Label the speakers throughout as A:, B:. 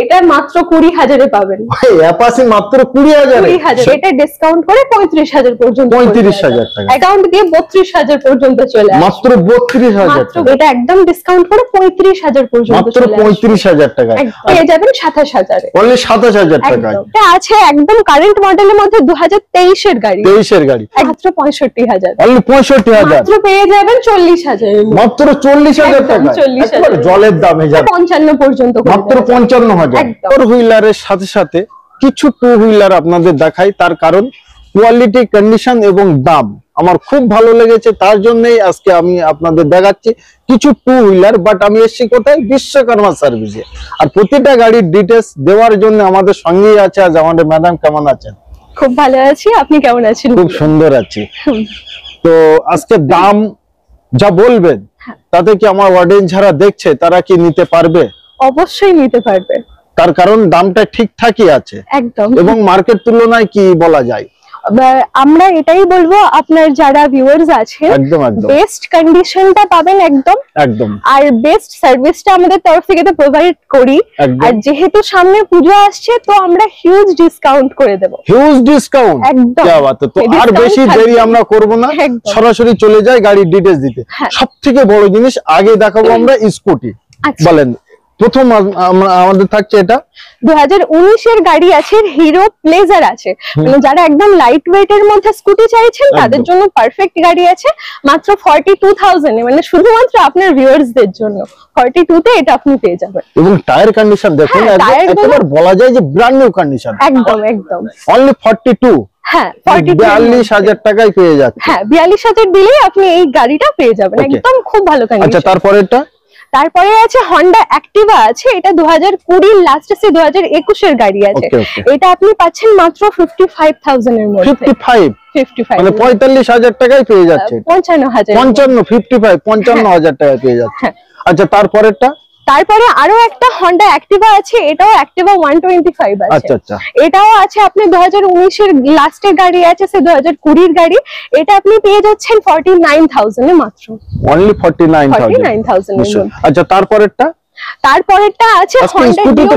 A: এটা মাত্র 20,000 এ পাবেন।
B: অ্যাপাচি মাত্র 20,000 এ?
A: 20,000, এটা ডিসকাউন্ট করে 35,000 পর্যন্ত।
B: 35,000 টাকা
A: অ্যাকাউন্ট দিয়ে 32,000 পর্যন্ত চলে আসে।
B: মাত্র 32,000 টাকা।
A: এটা একদম ডিসকাউন্ট করে 35,000 পর্যন্ত
B: মাত্র 35,000 টাকা
A: পেয়ে যাবেন 27,000 এ।
B: অনলি 27,000 টাকা।
A: এটা আছে একদম কারেন্ট মডেলের মধ্যে 2023 এর গাড়ি।
B: 23 এর গাড়ি
A: মাত্র 65,000।
B: অনলি 65,000।
A: মাত্র পেয়ে যাবেন 40,000 এর।
B: মাত্র 40,000 টাকা। একবার জলের দামে যাবে।
A: 55 পর্যন্ত
B: মাত্র 55,000। ফোর হুইলারের সাথে সাথে কিছু টু হুইলার আপনাদের দেখাই, তার কারণ কোয়ালিটি, কন্ডিশন এবং দাম আমার খুব ভালো লেগেছে, তার জন্যই আজকে আমি আপনাদের দেখাচ্ছি কিছু টু হুইলার। বাট আমি এসেছি কোথায়? বিশ্বকর্মা সার্ভিসে। আর প্রতিটা গাড়ির ডিটেলস দেওয়ার জন্য আমাদের সঙ্গেই আছে আজ আমাদের ম্যাডাম। কেমন আছেন?
A: খুব ভালো আছি, আপনি কেমন আছেন?
B: খুব সুন্দর আছি। তো আজকে দাম যা বলবেন তাতে কি আমার অডিয়েন্স যারা দেখছে তারা কি নিতে পারবে?
A: অবশ্যই নিতে পারবে,
B: তার কারণ দামটা ঠিকঠাকই আছে
A: একদম।
B: এবং মার্কেট তুলনায় কি বলা যায়?
A: আমরা এটাই বলবো, আপনার যারা ভিউয়ার্স আছে
B: একদম একদম
A: বেস্ট কন্ডিশনটা পাবেন একদম
B: একদম,
A: আর বেস্ট সার্ভিসটা আমাদের তরফ থেকে তো প্রোভাইড করি। আর যেহেতু সামনে পূজো আসছে তো আমরা হিউজ ডিসকাউন্ট করে দেব।
B: Huge discount?
A: একদম।
B: কি বাত! তো আর বেশি দেরি আমরা করব না, সরাসরি চলে যাই গাড়ির ডিটেইলস দিতে। সবথেকে বড় জিনিস আগে দেখাবো আমরা স্কুটি। বলেন প্রথম আমাদের থাকছে এটা
A: 2019 এর গাড়ি আছে, হিরো প্লেজার আছে। মানে যারা একদম লাইট ওয়েট এর মধ্যে স্কুটি চাইছেন তাদের জন্য পারফেক্ট গাড়ি আছে মাত্র 42,000 এ। মানে শুধুমাত্র আপনার ভিউয়ার্সদের জন্য 42 তে এটা আপনি পেয়ে যাবেন।
B: এবং টায়ার কন্ডিশন দেখুন, একবার বলা যায় যে ব্র্যান্ড নিউ কন্ডিশন।
A: একদম একদম।
B: অনলি 42।
A: হ্যাঁ,
B: 42,000 টাকায় পেয়ে যাচ্ছে।
A: হ্যাঁ, 42,000 দিলেই আপনি এই গাড়িটা পেয়ে যাবেন। একদম খুব ভালো কন্ডিশন।
B: আচ্ছা,
A: তারপরে আছে হন্ডা অ্যাক্টিভা আছে, এটা 2020 লাস্টে সে 2021 এর গাড়ি আছে। এটা আপনি পাচ্ছেন মাত্র 55,000 এর মধ্যে। 55
B: মানে 45,000 টাকায় পেয়ে যাচ্ছে।
A: 55,000
B: 55,000 টাকায় পেয়ে যাচ্ছে। আচ্ছা, তারপরে
A: আরো একটা হন্ডা অ্যাক্টিভা আছে, এটাও অ্যাক্টিভা 125 আছে।
B: আচ্ছা আচ্ছা,
A: এটাও আছে আপনি 2019 এর লাস্টের গাড়ি আছে, সে 2020 এর গাড়ি। এটা আপনি পেয়ে যাচ্ছেন 49,000 এ মাত্র।
B: অনলি 49,000। আচ্ছা, তারপরেরটা আছে হন্ডা ডিও।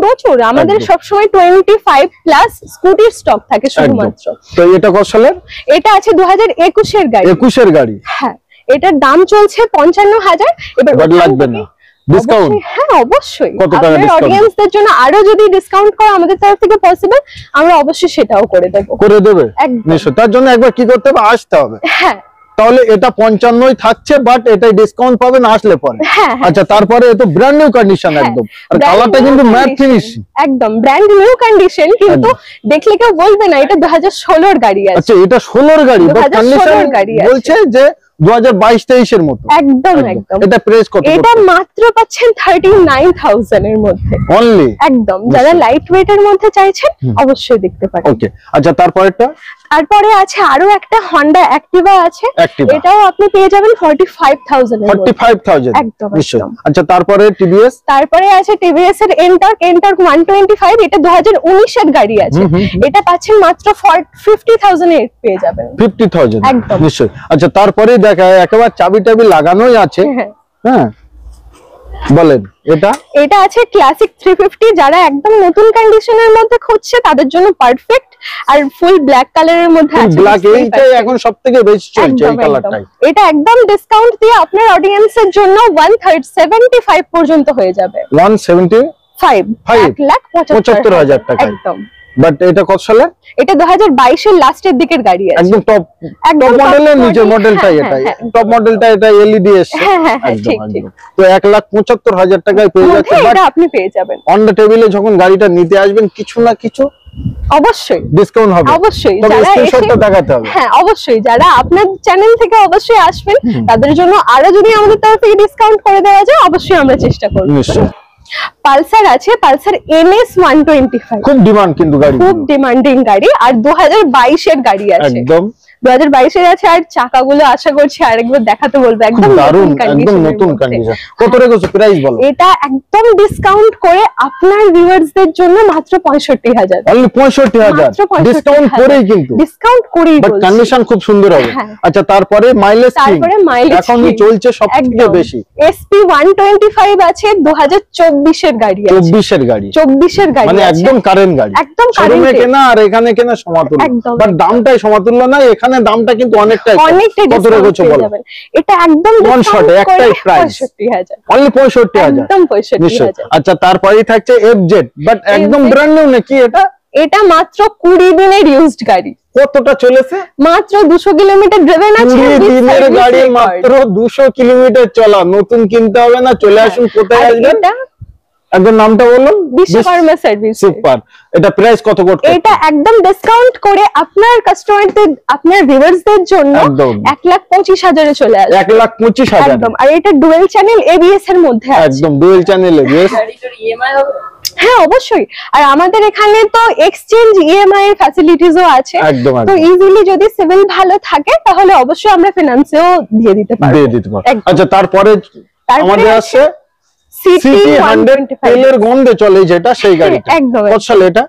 B: প্রচুর আমাদের সব সময় 25 প্লাস স্কুটির স্টক থাকে শুধুমাত্র। তো এটা কত সালের? এটা আছে 2021 এর গাড়ি। 21 এর গাড়ি। হ্যাঁ, এটার দাম চলছে 55,000। এবার লাগবে না ডিসকাউন্ট? হ্যাঁ, অবশ্যই। কত টাকা ডিসকাউন্ট? অডিয়েন্সদের জন্য আরো যদি ডিসকাউন্ট করা আমাদের তরফ থেকে পসিবল, আমরা অবশ্যই সেটাও করে দেব। করে দেবে নিশ্চয়। তার জন্য একবার কি করতে হবে? আসতে হবে। হ্যাঁ, তাহলে এটা 55ই থাকছে, বাট এটাই ডিসকাউন্ট পাবেন আসলে পরে। আচ্ছা, তারপরে এটা ব্র্যান্ড নিউ কন্ডিশন একদম, আর কালারটা কিন্তু ম্যাট ফিনিশ। একদম ব্র্যান্ড নিউ কন্ডিশন, কিন্তু দেখলে কেউ বলবে না এটা 2016 এর গাড়ি আছে। আচ্ছা, এটা 16 এর গাড়ি, বাট কন্ডিশন বলছে যে 2022-23 এর মতো। একদম একদম। এটা প্রাইস কত? এটা মাত্র পাচ্ছেন 39,000 এর মধ্যে অনলি। একদম, যারা লাইট ওয়েট এর মধ্যে চাইছেন অবশ্যই দেখতে পারেন। ওকে, আচ্ছা, তারপরে আছে আরো একটা হন্ডা অ্যাক্টিভা আছে, এটাও আপনি পেয়ে যাবেন 45,000 এর মধ্যে। 45,000 একদম নিশ্চয়। আচ্ছা, তারপরে আছে টিভিএস এর এন্টর্ক 125। এটা 2019 এর গাড়ি আছে। এটা পাচ্ছেন মাত্র 50,000 এ পেয়ে যাবেন। 50,000 একদম নিশ্চয়। আচ্ছা, তারপরে দেখা একেবারে চাবি লাগানোই আছে। হ্যাঁ, বলেন এটা আছে ক্লাসিক 350। যারা একদম নতুন কন্ডিশনের মধ্যে খুঁজছে তাদের জন্য পারফেক্ট। আর ফুল ব্ল্যাক কালারের মধ্যে আছে। ব্ল্যাক এইটাই এখন সবথেকে বেশি চলছে, এই কালারটাই। এটা একদম ডিসকাউন্ট দিয়ে আপনার অডিয়েন্সের জন্য 175 পর্যন্ত হয়ে যাবে। 175 1,75,000 টাকা একদম। বাট এটা কত সালে? এটা 2022 এর লাস্টের দিকের গাড়ি আছে। একদম টপ মডেলের নিচে মডেলটাই এটাই। টপ মডেলটা এটা এলইডি এসছে। হ্যাঁ, ঠিক ঠিক। তো 1,75,000 টাকায় পেয়ে যাচ্ছে। এটা আপনি পেয়ে যাবেন। অন দ্য টেবিলে যখন গাড়িটা নিতে আসবেন কিছু না কিছু অবশ্যই ডিসকাউন্ট হবে। অবশ্যই, যারা স্ক্রিনশটটা দেখাতে হবে। হ্যাঁ, অবশ্যই, যারা আপনার চ্যানেল থেকে অবশ্যই আসবেন তাদের জন্য আরো যদি আমাদের তরফ থেকে ডিসকাউন্ট করে দেওয়া যায় অবশ্যই আমরা চেষ্টা করব। নিশ্চয়ই। পালসার আছে, পালসার NS 125। খুব ডিমান্ড কিন্তু গাড়ি, খুব ডিমান্ডিং গাড়ি। আর 2022 এর গাড়ি আছে একদম।
A: 2022 এর আছে। আর চাকাগুলো আশা করছি আরেকবার দেখাতে বলবো, একদম
B: দারুণ, একদম নতুন কন্ডিশন। কত রেখেছো প্রাইস বলো?
A: এটা একদম ডিসকাউন্ট করে আপনার ভিউয়ার্সদের জন্য মাত্র 65,000।
B: অনলি 65,000 ডিসকাউন্ট করেই, কিন্তু
A: ডিসকাউন্ট করেই,
B: বাট কন্ডিশন খুব সুন্দর হবে। আচ্ছা তারপরে মাইলেজ এখন চলছে সবথেকে বেশি
A: SP 125 আছে, 2024 এর গাড়ি আছে। 24 এর গাড়ি
B: মানে একদম কারেন্ট গাড়ি,
A: একদম কারেন্ট
B: কেনা আর এখানে কেনা সমতুল্য, বাট দামটাই সমতুল্য না, এখানে দামটা কিন্তু অনেকটাই কত রেখেছো বলো?
A: এটা একদম
B: ওয়ান শটে একটাই প্রাইস
A: 65,000,
B: অনলি 65,000,
A: একদম 65,000।
B: আচ্ছা তারপরেই থাকছে FZ, বাট একদম ব্র্যান্ড নিউ নাকি এটা?
A: এটা মাত্র 20 দিনের ইউজড গাড়ি।
B: কতটা চলেছে?
A: মাত্র 200 কিলোমিটার ড্রিভেন আছে।
B: 20 দিনের গাড়ি, মাত্র 200 কিলোমিটার চলা, নতুন কিনতে হবে না। চলে আসুন, কোথায় আসবেন একদম নামটা বলুন?
A: বিশ্বকর্মা সার্ভিস।
B: সুপার। এটা প্রাইস কত করতে?
A: এটা একদম ডিসকাউন্ট করে আপনার কাস্টমারদের, আপনার ভিউয়ার্সদের জন্য 1,25,000 এ চলে আসবে।
B: 1,25,000
A: একদম। আর এটা ডুয়াল চ্যানেল ABS এর মধ্যে আছে।
B: একদম ডুয়াল চ্যানেল ABS।
C: গাড়িটার EMI হবে?
A: হ্যাঁ অবশ্যই। আর আমাদের এখানে তো এক্সচেঞ্জ EMI এর ফ্যাসিলিটিসও আছে। তো ইজিলি যদি সিভিল ভালো থাকে তাহলে অবশ্যই আমরা ফিনান্সেও দিয়ে দিতে পারবো।
B: আচ্ছা তারপরে আমাদের আছে সিটি 100 তেলের গন্ধে চলে যেটা, সেই গাড়িটা কত সালে এটা?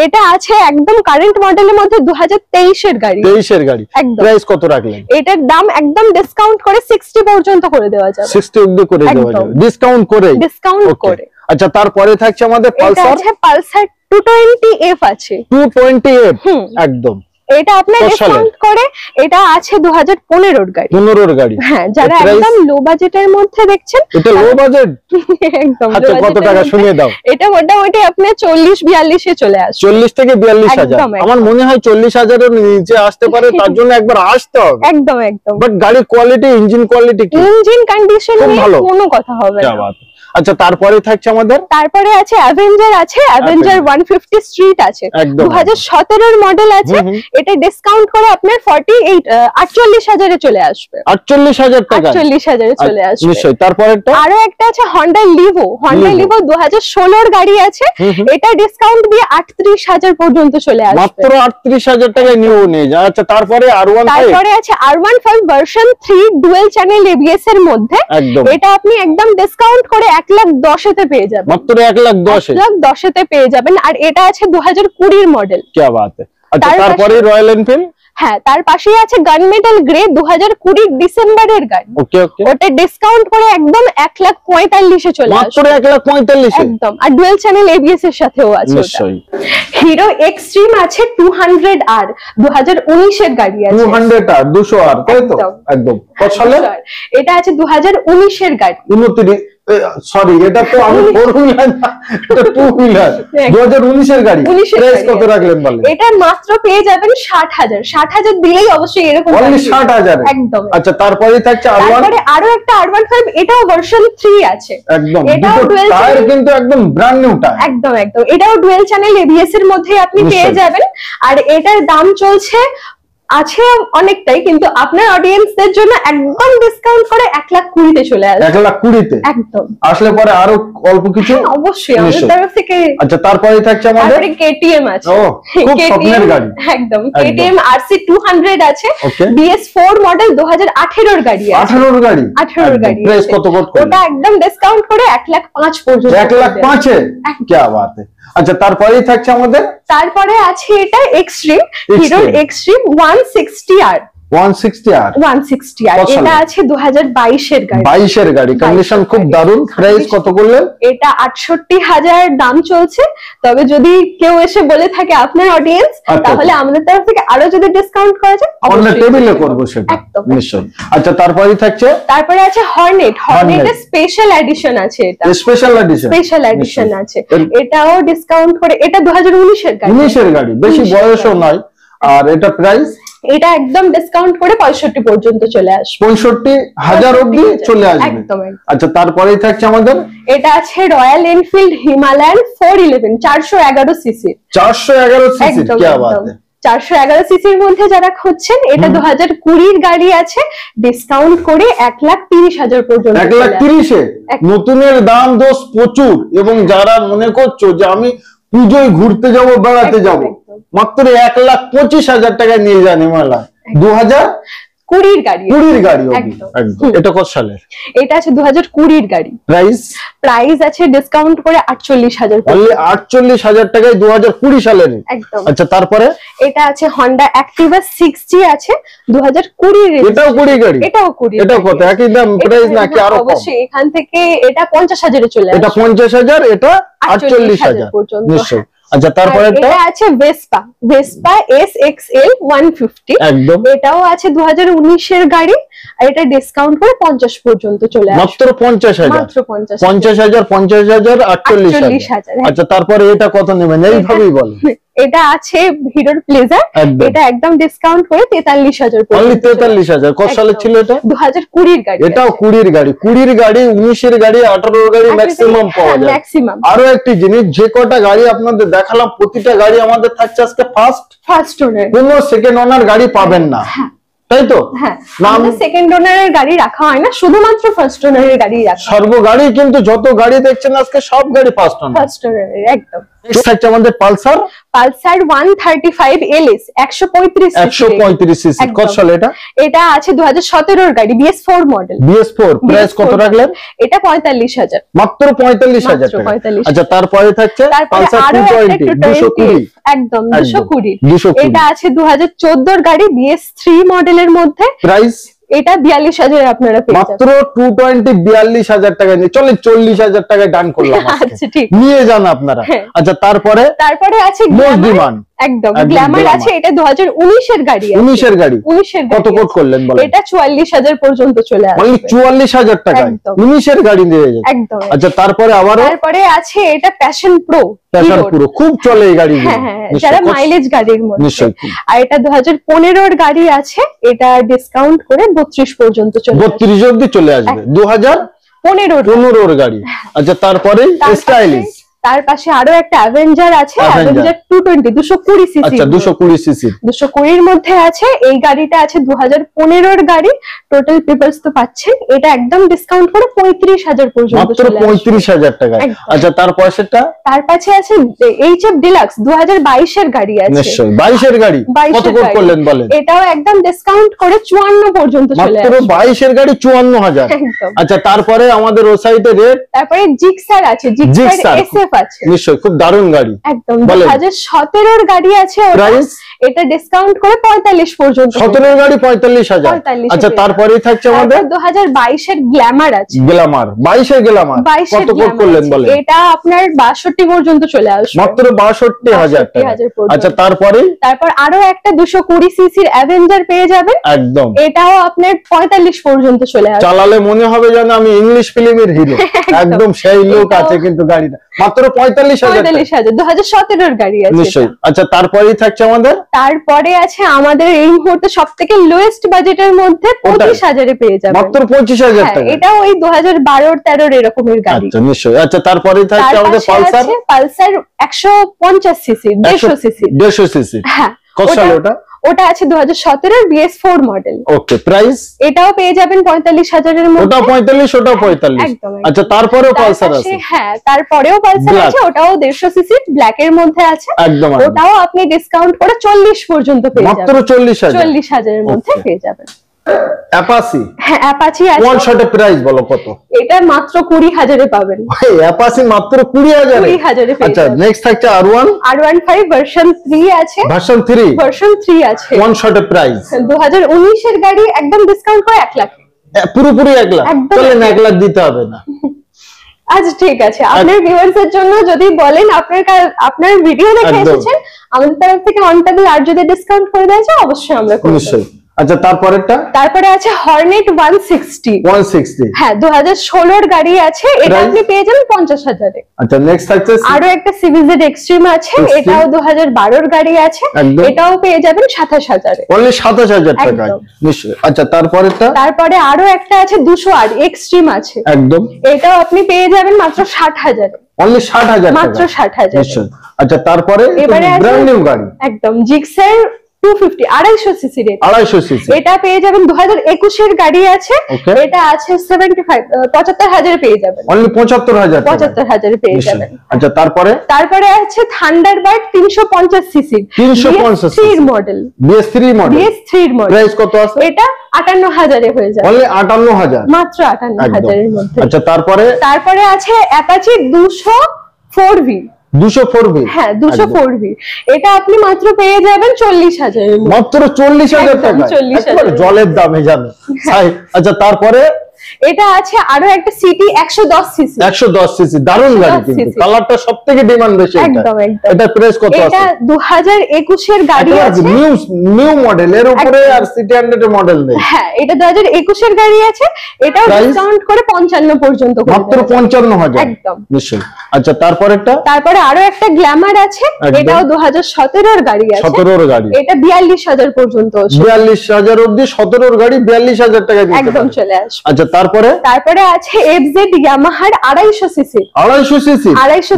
A: এটা আছে একদম কারেন্ট মডেলের মধ্যে 2023 এর গাড়ি।
B: 23 এর গাড়ি। প্রাইস কত রাখলেন?
A: এটার দাম একদম ডিসকাউন্ট করে 60 পর্যন্ত করে দেওয়া যাবে।
B: 60 অবধি করে দেওয়া যাবে ডিসকাউন্ট করে। আচ্ছা তারপরে থাকছে আমাদের পালসার।
A: এটা আছে পালসার 220F আছে।
B: 220F একদম।
A: এটা আপনার ডিসকাউন্ট করে এটা আছে 2015 এর গাড়ি।
B: 15 এর গাড়ি।
A: হ্যাঁ, যারা একদম লো বাজেটের মধ্যে দেখছেন।
B: এটা লো বাজেট
A: একদম।
B: আচ্ছা কত টাকা শুনিয়ে দাও?
A: এটা মোটামুটি আপনি 40-42 এ চলে আসবে।
B: 40 থেকে 42,000। আমার মনে হয় 40,000 এর নিচে আসতে পারে, তার জন্য একবার আসতে হবে।
A: একদম একদম।
B: বাট গাড়ির কোয়ালিটি, ইঞ্জিন কোয়ালিটি কি?
A: ইঞ্জিন কন্ডিশন নিয়ে কোনো কথা হবে না।
B: আচ্ছা তারপরে থাকছে আমাদের,
A: তারপরে আছে অ্যাভেঞ্জার আছে, অ্যাভেঞ্জার 150 স্ট্রিট আছে, 2017 এর মডেল আছে। এটা ডিসকাউন্ট করে আপনার 48,000 এ চলে আসবে।
B: 48,000 টাকা?
A: 48,000 এ চলে আসবে
B: নিশ্চয়ই। তারপরেরটা
A: আরো একটা আছে হন্ডা লিভো। হন্ডা লিভো 2016 এর গাড়ি আছে। এটা ডিসকাউন্ট দিয়ে 38,000 পর্যন্ত চলে আসবে।
B: মাত্র 38,000 টাকায় নিউ নিয়ে যায়। আচ্ছা তারপরে
A: তারপরে আছে R15 version 3 dual channel ABS এর মধ্যে। এটা আপনি একদম ডিসকাউন্ট করে 1,10,000 তে পেয়ে যাবেন।
B: মাত্র 1,10,000
A: তে পেয়ে যাবেন। আর এটা আছে 2020 এর মডেল।
B: কি বাত है। আচ্ছা তারপরে রয়্যাল এনফিল্ড।
A: হ্যাঁ, তার পাশেই আছে গানমেটাল গ্রে 2020 ডিসেম্বরের গাড়ি।
B: ওকে ওকে।
A: ওটা ডিসকাউন্ট করে একদম 1,45,000 এ চলে আসবে।
B: মাত্র 1,45,000
A: একদম। আর ডুয়াল চ্যানেল ABS এর সাথেও আছে।
B: নিশ্চয়ই।
A: হিরো এক্সট্রিম আছে 200R 2019 এর গাড়ি আছে।
B: 200R 200R তাই তো? একদম। কত সালে?
A: এটা আছে 2019 এর গাড়ি।
B: 29 সরি, এটা তো আমি 4 হুইলার না, এটা 2 হুইলার। 2019 এর গাড়ি। প্রাইস কত রাখলেন বলেন?
A: এটা মাত্র পেয়ে যাবেন 60,000। 60,000 দিলেই অবশ্যই এরকম
B: অনলি 60,000।
A: একদম।
B: আচ্ছা তারপরেই থাকছে R1।
A: তারপরে আরো একটা R15, এটাও ভার্সন 3 আছে।
B: একদম। এটাও ডুয়াল টায়ার, কিন্তু একদম ব্র্যান্ড নিউ টায়ার।
A: একদম একদম। এটাও ডুয়াল চ্যানেল ABS এর মধ্যে আপনি পেয়ে যাবেন। আর এটার দাম চলছে আছে অনেকটাই, কিন্তু আপনার অডিয়েন্সদের জন্য একদম ডিসকাউন্ট করে 1,20,000 তে চলে আসবে।
B: 1,20,000 তে একদম। আসলে পরে আরো অল্প কিছু
A: অবশ্যই আমাদের তরফ থেকে।
B: আচ্ছা তারপরে থাকছে আমাদের
A: KTM আছে।
B: ও খুব স্বপ্নের গাড়ি।
A: একদম। KTM RC 200 আছে। BS4 মডেল 2018 এর গাড়ি আছে।
B: 18 এর গাড়ি।
A: 18 এর গাড়ি।
B: প্রাইস কত করতে?
A: ওটা একদম ডিসকাউন্ট করে 1,05,000 পর্যন্ত।
B: 1,05,000 এ? কি বাত है। আচ্ছা তারপরেই থাকছে আমাদের,
A: তারপরে আছে এটা extreme, hero extreme 160R।
B: 160R।
A: এটা আছে 2022 এর গাড়ি।
B: 22 এর গাড়ি। কন্ডিশন খুব দারুণ। প্রাইস কত করলেন?
A: এটা 68,000 দাম চলছে। তবে যদি কেউ এসে বলে থাকে আপনার অডিয়েন্স, তাহলে আমাদের তরফ থেকে আরো যদি ডিসকাউন্ট করা যায়
B: অন্য টেবিলে করব সেটা। নিশ্চয়ই। আচ্ছা তারপরে
A: আছে হর্নেট। হর্নেটের স্পেশাল এডিশন আছে। এটা স্পেশাল এডিশন আছে। এটাও ডিসকাউন্ট করে, এটা 2019 এর গাড়ি।
B: 19 এর গাড়ি, বেশি বয়সও নয়। আর এটা প্রাইস?
A: এটা একদম ডিসকাউন্ট করে 65 পর্যন্ত চলে আসবে।
B: 65,000 অবধি চলে আসবে।
A: একদম।
B: আচ্ছা তারপরেই থাকছে আমাদের,
A: এটা আছে royal Enfield Himalayan 411 411 CC.
B: 411 CC. কি বাত है।
A: 411 সিসির মধ্যে যারা খুঁজছেন, এটা 2020 এর গাড়ি আছে। ডিসকাউন্ট করে 1,30,000 পর্যন্ত।
B: 1,30,000 এ? নতুনের দাম দোষ প্রচুর। এবং যারা মনে করছো যে আমি পুজোয় ঘুরতে যাব, বেড়াতে যাব, মাত্র 1,25,000 টাকায় নিয়ে যান হিমালয়।
A: 2020 গাড়ি,
B: 20 গাড়ি একদম। এটা কত সালের?
A: এটা আছে 2020 গাড়ি। প্রাইস আছে ডিসকাউন্ট করে 48,000,
B: অনলি 48,000 টাকায় 2020 সালের
A: একদম।
B: আচ্ছা তারপরে
A: এটা আছে Honda Activa 6G আছে 2020 এর।
B: এটাও 20 গাড়ি?
A: এটাও 20।
B: এটাও কত? একই দাম প্রাইস নাকি আরো কম?
A: অবশ্যই এখান থেকে এটা 50,000 এ চলে আসে।
B: এটা 50,000, এটা 48,000 নিশ্চয়। আচ্ছা তারপরে
A: এটা আছে Vespa SXL 150
B: একদম।
A: এটাও আছে 2019 এর গাড়ি, আর এটা ডিসকাউন্ট করে 50 পর্যন্ত চলে আসে।
B: মাত্র 50,000?
A: মাত্র 50,000।
B: 50,000 48,000। আচ্ছা তারপরে এটা কত নেবেন এইভাবেই বলেন?
A: এটা আছে হিরোর প্লেজার, এটা একদম ডিসকাউন্ট করে 43,000
B: অনলি 43,000। কত সালে ছিল এটা?
A: 2020 গাড়ি।
B: এটাও 20 গাড়ি, 20 গাড়ি, 19 গাড়ি, 18 গাড়ি ম্যাক্সিমাম পাওয়া যায়।
A: ম্যাক্সিমাম।
B: আরো একটি জিনিস, যে কটা গাড়ি আপনাদের দেখালাম প্রতিটা গাড়ি আমাদের থাকছে আজকে ফার্স্ট ওনার, কোনো সেকেন্ড ওনার গাড়ি পাবেন না, তাই তো?
A: হ্যাঁ, আমাদের সেকেন্ড ওনারের গাড়ি রাখা হয় না, শুধুমাত্র ফার্স্ট ওনারের গাড়ি রাখা হয়।
B: সর্ব গাড়ি কিন্তু যত গাড়ি দেখছেন আজকে সব গাড়ি ফার্স্ট
A: ওনারের একদম।
B: থাকছে আমাদের পালসার
A: 135 LS 135
B: সিসি। কত সালে এটা?
A: এটা আছে 2017 এর গাড়ি, BS4 মডেল।
B: BS4 প্রাইস কত রাখলেন?
A: এটা 45,000,
B: মাত্র 45,000 টাকা। আচ্ছা তারপরে থাকছে পালসার 220 220
A: একদম 220। এটা আছে 2014 এর গাড়ি, BS3 মডেলের মধ্যে।
B: প্রাইস
A: এটা 42,000 আপনারা পেয়ে যাবেন।
B: মাত্র 220 42,000 টাকা নিয়ে চলে 40,000 টাকায় ডান করলাম।
A: আচ্ছা ঠিক,
B: নিয়ে যান আপনারা। আচ্ছা তারপরে
A: আছে গ্ল্যামার, একদম গ্ল্যামার আছে, এটা 2019 এর গাড়ি। 19 এর গাড়ি কত কোট করলেন বলেন? এটা 44,000 পর্যন্ত চলে আসে।
B: মানে 44,000 টাকা 19 এর গাড়ি দিয়ে যায় একদম। আচ্ছা তারপরে
A: আছে এটা প্যাশন প্রো
B: খুব চলে এই গাড়ি,
A: যারা মাইলেজ গাড়ির মধ্যে। আর এটা 2015 এর গাড়ি আছে, এটা ডিসকাউন্ট করে 32 পর্যন্ত চলে আসে।
B: 32 অবধি চলে আসবে 2015 এর গাড়ি। আচ্ছা তারপরে স্টাইলিশ,
A: তার পাশে আরো একটা অ্যাভেঞ্জার আছে, অ্যাভেঞ্জার 220 220 সিসি।
B: আচ্ছা 220 সিসি
A: 220 এর মধ্যে আছে। এই গাড়িটা আছে 2015 এর গাড়ি, টোটাল পেপারস তো পাচ্ছেন। এটা একদম ডিসকাউন্ট করে 35,000 পর্যন্ত চলে আসে।
B: মাত্র 35,000 টাকা। আচ্ছা তার পাশে আছে
A: HF ডিলাক্স 2022 এর গাড়ি আছে।
B: নিশ্চয়ই 22 এর গাড়ি কত কোট করলেন বলেন?
A: এটাও একদম ডিসকাউন্ট করে 54 পর্যন্ত চলে আসে।
B: মাত্র 22 এর গাড়ি 54,000। আচ্ছা তারপরে আমাদের ওই সাইডে রেট,
A: তারপরে জিক্সার আছে, জিক্সার SF আছে।
B: নিশ্চয়ই খুব দারুণ গাড়ি
A: একদম। 2017 এর গাড়ি আছে, এটা ডিসকাউন্ট করে 45 পর্যন্ত।
B: 17 এর গাড়ি 45,000। আচ্ছা তারপরেই থাকছে আমাদের
A: 2022 এর গ্ল্যামার আছে।
B: 22 এর গ্ল্যামার কত কোট করলেন বলেন?
A: এটা আপনার 62 পর্যন্ত চলে আসবে।
B: মাত্র 62,000 টাকা। আচ্ছা তারপর
A: আরো একটা 220 সিসির অ্যাভেঞ্জার পেয়ে যাবেন একদম। এটাও আপনার 45 পর্যন্ত চলে আসবে।
B: চালালে মনে হবে যেন আমি ইংলিশ ফিল্মের হিরো, একদম সেই লোক আছে কিন্তু গাড়িটা মাত্র 45,000।
A: 2017 এর গাড়ি আছে
B: নিশ্চয়ই। আচ্ছা তারপরেই থাকছে
A: তারপরে আছে আমাদের এই মুহূর্তে সবথেকে লোয়েস্ট বাজেটের মধ্যে 25,000 এ পেয়ে যাবেন
B: মাত্র 25,000 টাকা।
A: এটা ওই 2012-13 এরকমের গাড়ি।
B: আচ্ছা নিশ্চয়ই। আচ্ছা তারপরেই থাকছে আমাদের
A: পালসার 150 সিসি
B: 150 সিসি।
A: হ্যাঁ
B: কত সালে ওটা?
A: ওটা আছে 2017 এর BS4 মডেল।
B: Okay price?
A: এটাও পেয়ে যাবেন 45,000 এর মধ্যে।
B: ওটা 45 ওটাও 45। আচ্ছা তারপরেও পালসার আছে?
A: হ্যাঁ তারপরেও পালসার আছে, ওটাও 150 সিসি ব্ল্যাক এর মধ্যে আছে একদম। ওটাও আপনি ডিসকাউন্ট করে 40 পর্যন্ত পেয়ে যাবেন।
B: মাত্র 40,000
A: এর মধ্যে পেয়ে যাবেন।
B: অ্যাপাচি?
A: হ্যাঁ অ্যাপাচি আছে।
B: ওয়ান শটে প্রাইস বলো কত?
A: এটা মাত্র 20,000 এ পাবেন।
B: ভাই অ্যাপাচি মাত্র 20,000 এ?
A: 20,000 এ।
B: আচ্ছা নেক্সট থাকছে
A: R15 ভার্সন 3 আছে।
B: ভার্সন 3 আছে। ওয়ান শটে প্রাইস
A: 2019 এর গাড়ি, একদম ডিসকাউন্ট করে 1 লাখ।
B: পুরোপুরি 1 লাখ? চলেন 1 লাখ দিতে হবে না।
A: আচ্ছা ঠিক আছে, আপনার ভিউয়ার্স এর জন্য যদি বলেন আপনার ভিডিও দেখে এসেছেন, আমাদের তরফ থেকে অন টেবিল আর যদি ডিসকাউন্ট করে দেওয়া যায় অবশ্যই আমরা করব।
B: নিশ্চয়ই। আচ্ছা তারপরে আছে হর্নেট 160। হ্যাঁ
A: 2016 এর গাড়ি আছে, এটা আপনি পেয়ে যাবেন 50,000 এ।
B: আচ্ছা নেক্সট থাকছে
A: আরো একটা CVZ এক্সট্রিম আছে, এটাও 2012 এর গাড়ি আছে, এটাও পেয়ে যাবেন 27,000 এ।
B: অনলি 27,000 টাকায়। নিশ্চয়ই। আচ্ছা তারপরে
A: আরো একটা আছে 208 এক্সট্রিম আছে একদম, এটাও আপনি পেয়ে যাবেন মাত্র 60,000 এ।
B: অনলি 60,000 টাকা?
A: মাত্র 60,000।
B: নিশ্চয়ই। আচ্ছা তারপরে ব্র্যান্ড নিউ গাড়ি
A: একদম জিক্সার 250 250 সিসি রেট
B: 250 সিসি
A: এটা পেয়ে যাবেন 2021 এর গাড়ি আছে এটা আছে 75000 এ পেয়ে যাবেন
B: অনলি
A: 75000 এ পেয়ে যাবেন
B: আচ্ছা তারপরে আছে
A: Thunderbird 350 CC
B: 350 CC
A: model
B: BS3 model price কত আছে
A: এটা 58000 এ হয়ে যাবে
B: অনলি 58000
A: মাত্র 58000 এর মধ্যে
B: আচ্ছা তারপরে
A: আছে অ্যাপাচি 204V
B: 204V
A: হ্যাঁ 204V এটা আপনি মাত্র পেয়ে যাবেন 40000 এর
B: মাত্র 40000 টাকা একবারে জলের দামে জানেন আচ্ছা তারপরে
A: এটা আছে আরো একটা সিটি 110 সিসি
B: 110 সিসি দারুণ গাড়ি কিন্তু কালারটা সবথেকে ডিমান্ড বেশি
A: একদম
B: এটা প্রাইস কত আছে
A: এটা 2021 এর গাড়ি আছে
B: নিউ মডেল এর উপরে আর সিটি 100 এর মডেল নেই
A: হ্যাঁ এটা 2021 এর গাড়ি আছে এটা ডিসকাউন্ট করে 55 পর্যন্ত করে
B: মাত্র 55000
A: একদম
B: নিশ্চয়ই আচ্ছা তারপরে
A: আরো একটা গ্ল্যামার আছে এটাও 2017 এর গাড়ি আছে
B: 17 এর গাড়ি
A: এটা 42000 পর্যন্ত আছে
B: 42000 অবধি 17 এর গাড়ি 42000 টাকা দিতে
A: একদম চলে আসবে
B: আচ্ছা তারপরে
A: আছে FZ ইয়ামাহার 250 সিসি
B: 250 সিসি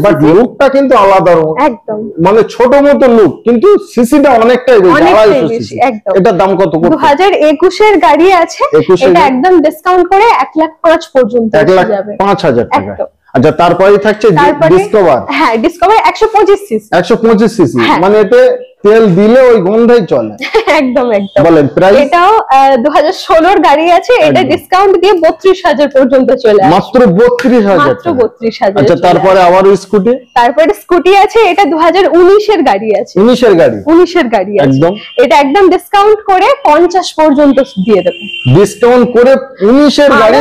B: বাট লুকটা কিন্তু আলাদা
A: একদম
B: মানে ছোট মতো লুক কিন্তু সিসিটা অনেকটাই বেশি 250 সিসি এটার দাম কত
A: 2021 এর গাড়ি আছে এটা একদম ডিসকাউন্ট করে 1,05,000 পর্যন্ত যাবে
B: 1,05,000 টাকা আচ্ছা তারপরেই থাকছে ডিসকভার
A: হ্যাঁ ডিসকভার 125 সিসি
B: 125 সিসি মানে এতে তেল দিলে ওই গন্ধই চলে
A: একদম
B: বলেন প্রাইস
A: এটাও 2016 এর গাড়ি আছে এটা ডিসকাউন্ট দিয়ে 32000 পর্যন্ত চলে আসে
B: মাত্র 32000
A: মাত্র 32000
B: আচ্ছা তারপরে আবার
A: স্কুটি আছে এটা 2019 এর গাড়ি আছে
B: 19 এর গাড়ি আছে
A: একদম এটা একদম ডিসকাউন্ট করে 50 পর্যন্ত দিয়ে দেব
B: ডিসকাউন্ট করে 19 এর গাড়ি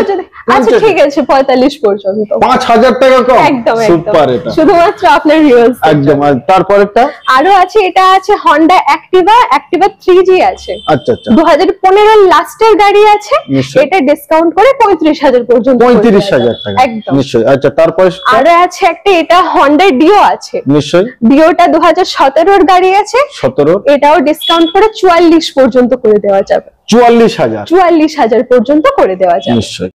A: আচ্ছা ঠিক আছে 45 পর্যন্ত
B: 5000 টাকা কম
A: একদম
B: সুপার এটা
A: শুধুমাত্র আপনার ভিউয়ার্স
B: একদম তারপরেরটা
A: আরো আছে এটা আছে Honda Activa 3G আছে
B: আচ্ছা
A: 2015 এর লাস্টের গাড়ি আছে এটা ডিসকাউন্ট করে 35000 পর্যন্ত
B: 35000 টাকা
A: একদম
B: নিশ্চয়ই আচ্ছা তারপরে
A: আরো আছে একটা এটা Honda Dio আছে
B: নিশ্চয়ই
A: Dioটা 2017 এর গাড়ি আছে
B: 17
A: এটাও ডিসকাউন্ট করে 44 পর্যন্ত করে দেওয়া যাবে
B: 44000
A: পর্যন্ত করে দেওয়া যাবে
B: নিশ্চয়ই